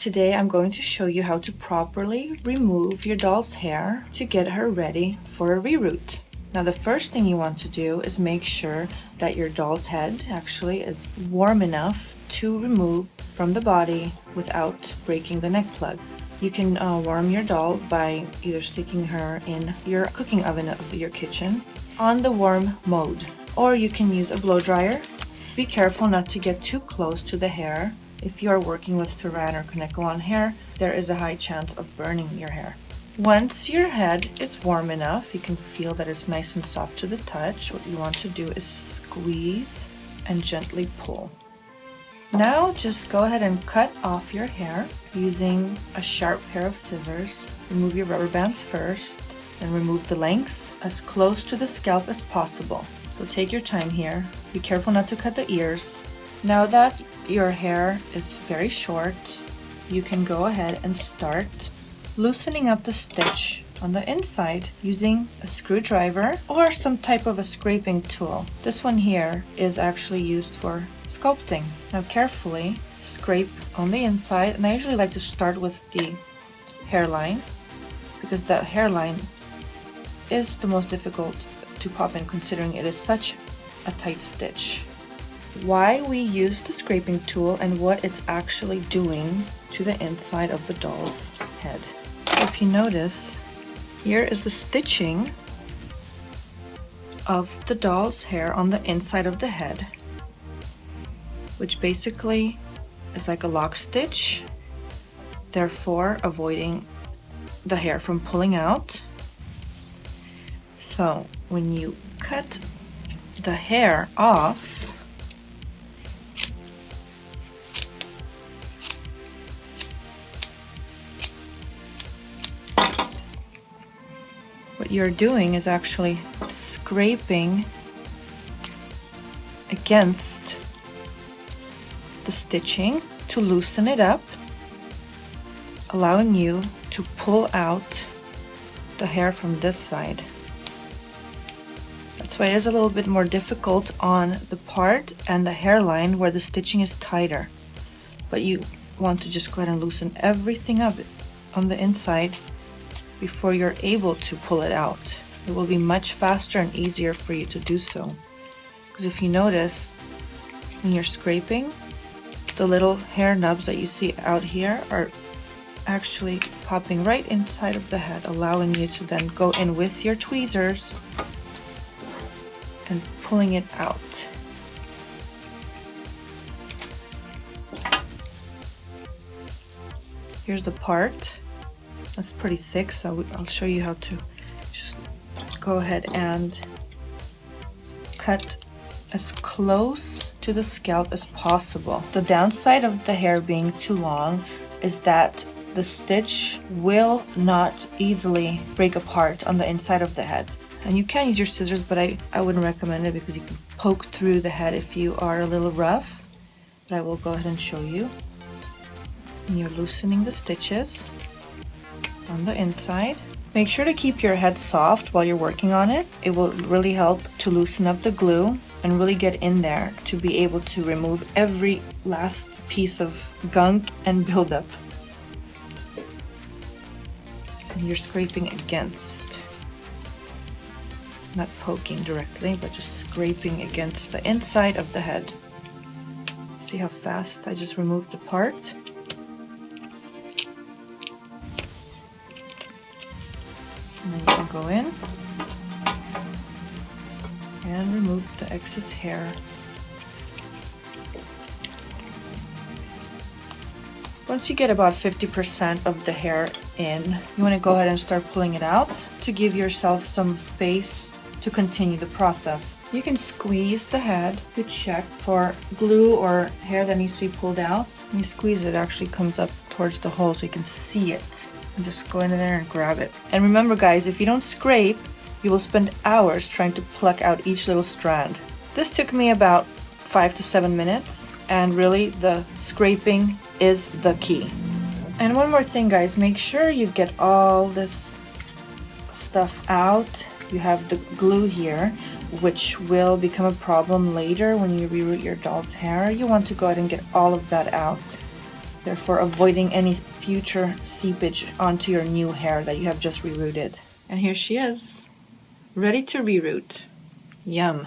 Today I'm going to show you how to properly remove your doll's hair to get her ready for a reroot. Now the first thing you want to do is make sure that your doll's head actually is warm enough to remove from the body without breaking the neck plug. You can warm your doll by either sticking her in your cooking oven of your kitchen on the warm mode, or you can use a blow dryer. Be careful not to get too close to the hair. If you are working with Saran or Kanekalon hair, there is a high chance of burning your hair. Once your head is warm enough, you can feel that it's nice and soft to the touch. What you want to do is squeeze and gently pull. Now just go ahead and cut off your hair using a sharp pair of scissors. Remove your rubber bands first and remove the length as close to the scalp as possible. So take your time here. Be careful not to cut the ears. Now that your hair is very short, you can go ahead and start loosening up the stitch on the inside using a screwdriver or some type of a scraping tool. This one here is actually used for sculpting. Now carefully scrape on the inside, and I usually like to start with the hairline because the hairline is the most difficult to pop in considering it is such a tight stitch. Why we use the scraping tool and what it's actually doing to the inside of the doll's head. If you notice, here is the stitching of the doll's hair on the inside of the head, which basically is like a lock stitch, therefore avoiding the hair from pulling out. So when you cut the hair off, what you're doing is actually scraping against the stitching to loosen it up, allowing you to pull out the hair from this side. That's why it is a little bit more difficult on the part and the hairline where the stitching is tighter. But you want to just go ahead and loosen everything up on the inside before you're able to pull it out. It will be much faster and easier for you to do so. Because if you notice, when you're scraping, the little hair nubs that you see out here are actually popping right inside of the head, allowing you to then go in with your tweezers and pulling it out. Here's the part. That's pretty thick, so I'll show you how to just go ahead and cut as close to the scalp as possible. The downside of the hair being too long is that the stitch will not easily break apart on the inside of the head. And you can use your scissors, but I wouldn't recommend it because you can poke through the head if you are a little rough. But I will go ahead and show you. And you're loosening the stitches on the inside. Make sure to keep your head soft while you're working on it. It will really help to loosen up the glue and really get in there to be able to remove every last piece of gunk and buildup. And you're scraping against, not poking directly, but just scraping against the inside of the head. See how fast I just removed the part? And then you can go in and remove the excess hair. Once you get about 50% of the hair in, you want to go ahead and start pulling it out to give yourself some space to continue the process. You can squeeze the head to check for glue or hair that needs to be pulled out. When you squeeze it, it actually comes up towards the hole so you can see it. And just go in there and grab it. And remember guys, if you don't scrape, you will spend hours trying to pluck out each little strand. This took me about 5 to 7 minutes, and really the scraping is the key. And one more thing guys, make sure you get all this stuff out. You have the glue here, which will become a problem later when you reroot your doll's hair. You want to go ahead and get all of that out. therefore avoiding any future seepage onto your new hair that you have just rerooted. And here she is, ready to reroot. Yum.